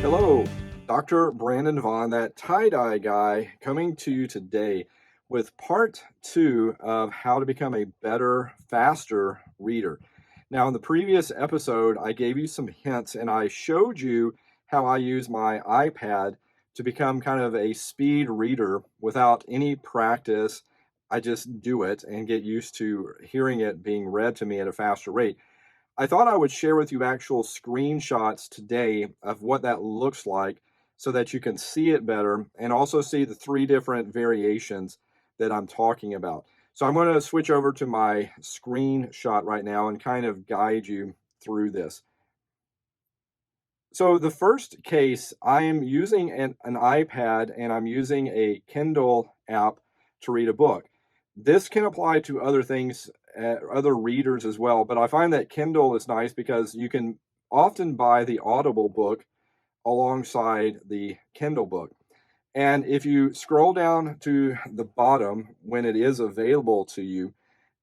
Hello, Dr. Brandon Vaughn, that tie-dye guy, coming to you today with part two of how to become a better, faster reader. Now, in the previous episode, I gave you some hints and I showed you how I use my iPad to become kind of a speed reader without any practice. I just do it and get used to hearing it being read to me at a faster rate. I thought I would share with you actual screenshots today of what that looks like so that you can see it better and also see the three different variations that I'm talking about. So I'm going to switch over to my screenshot right now and kind of guide you through this. So the first case, I am using an iPad and I'm using a Kindle app to read a book. This can apply to other things, other readers as well, but I find that Kindle is nice because you can often buy the Audible book alongside the Kindle book. And if you scroll down to the bottom when it is available to you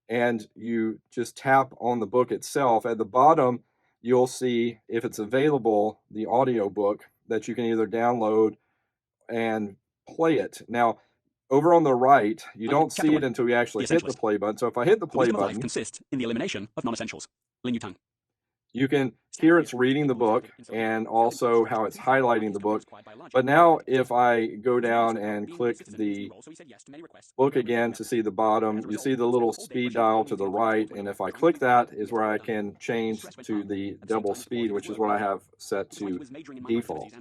and you just tap on the book itself, at the bottom you'll see, if it's available, the audio book that you can either download and play it. Now, over on the right, you don't see it until you actually hit the play button. So if I hit the play button, consists in the elimination of non-essentials. Lin Yutang. you can hear it's reading the book and also how it's highlighting the book. But now if I go down and click the book again to see the bottom, you see the little speed dial to the right. And if I click that is where I can change to the double speed, which is what I have set to default.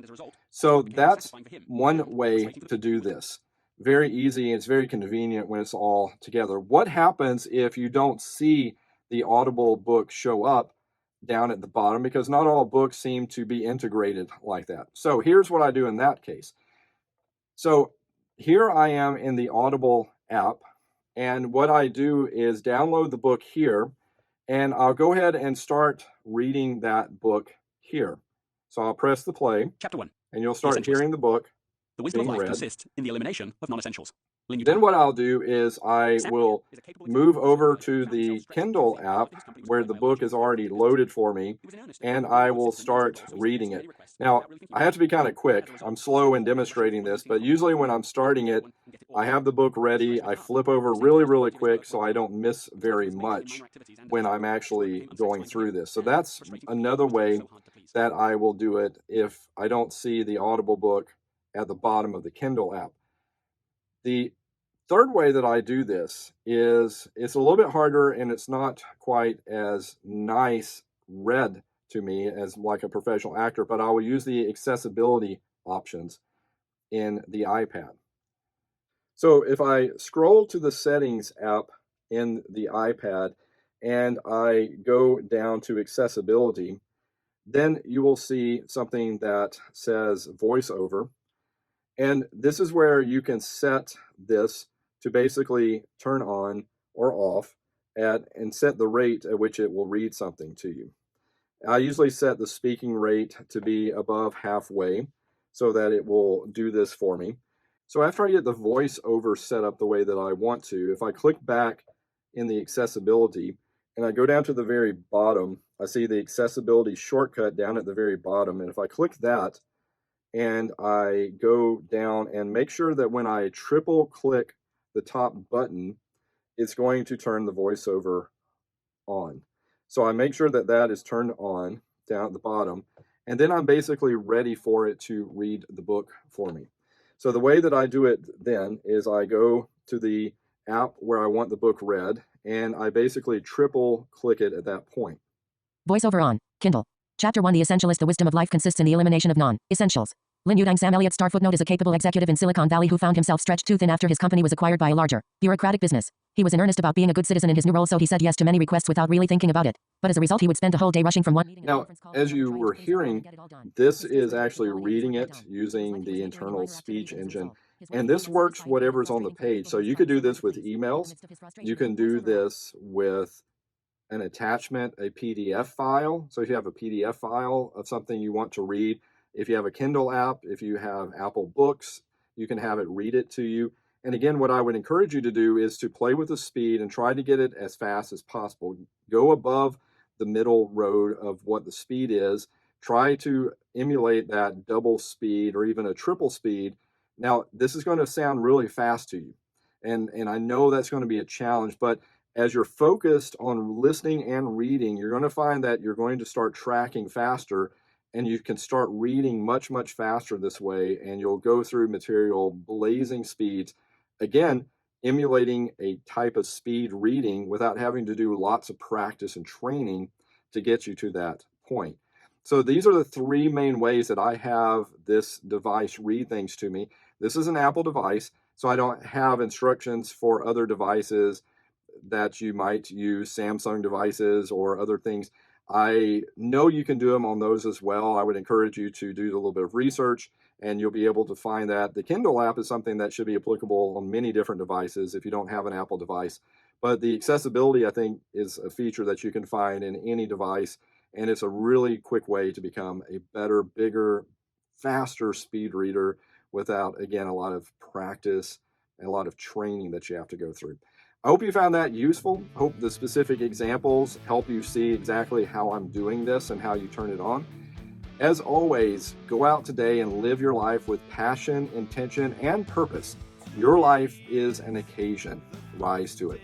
So that's one way to do this. Very easy. It's very convenient when it's all together. What happens if you don't see the Audible book show up down at the bottom? Because not all books seem to be integrated like that. So here's what I do in that case. So here I am in the Audible app, and what I do is download the book here, and I'll go ahead and start reading that book here. So I'll press the play. Chapter 1. And you'll start hearing the book. The wisdom of being life read. consists in the elimination of non-essentials. Then what I'll do is I will move over to the Kindle app where the book is already loaded for me, and I will start reading it. Now, I have to be kind of quick. I'm slow in demonstrating this, but usually when I'm starting it, I have the book ready. I flip over really, really quick so I don't miss very much when I'm actually going through this. So that's another way that I will do it if I don't see the Audible book at the bottom of the Kindle app. The third way that I do this is it's a little bit harder and it's not quite as nice read to me as like a professional actor, but I will use the accessibility options in the iPad. So if I scroll to the settings app in the iPad and I go down to accessibility, then you will see something that says voiceover. And this is where you can set this to basically turn on or off and set the rate at which it will read something to you. I usually set the speaking rate to be above halfway so that it will do this for me. So after I get the voiceover set up the way that I want to, if I click back in the accessibility and I go down to the very bottom, I see the accessibility shortcut down at the very bottom. And if I click that and I go down and make sure that when I triple click the top button, it's going to turn the voiceover on. So I make sure that that is turned on down at the bottom, and then I'm basically ready for it to read the book for me. So the way that I do it then is I go to the app where I want the book read, and I basically triple click it at that point. Voiceover on. Kindle. Chapter 1. The Essentialist. The wisdom of life consists in the elimination of non-essentials. Lin Yutang. Sam Elliott. Star footnote is a capable executive in Silicon Valley who found himself stretched too thin after his company was acquired by a larger, bureaucratic business. He was in earnest about being a good citizen in his new role, so he said yes to many requests without really thinking about it. But as a result, he would spend a whole day rushing from one meeting. Now, as you were hearing, this is actually reading it using the internal speech engine. And this works whatever's on the page. So you could do this with emails. You can do this with an attachment, a PDF file. So if you have a PDF file of something you want to read, if you have a Kindle app, if you have Apple Books, you can have it read it to you. And again, what I would encourage you to do is to play with the speed and try to get it as fast as possible. Go above the middle road of what the speed is. Try to emulate that double speed or even a triple speed. Now, this is going to sound really fast to you. And I know that's going to be a challenge, but as you're focused on listening and reading, you're going to find that you're going to start tracking faster, and you can start reading much, much faster this way, and you'll go through material blazing speeds. Again, emulating a type of speed reading without having to do lots of practice and training to get you to that point. So these are the three main ways that I have this device read things to me. This is an Apple device, so I don't have instructions for other devices that you might use, Samsung devices or other things. I know you can do them on those as well. I would encourage you to do a little bit of research, and you'll be able to find that. The Kindle app is something that should be applicable on many different devices if you don't have an Apple device. But the accessibility, I think, is a feature that you can find in any device, and it's a really quick way to become a better, bigger, faster speed reader without, again, a lot of practice and a lot of training that you have to go through. I hope you found that useful. Hope the specific examples help you see exactly how I'm doing this and how you turn it on. As always, go out today and live your life with passion, intention, and purpose. Your life is an occasion. Rise to it.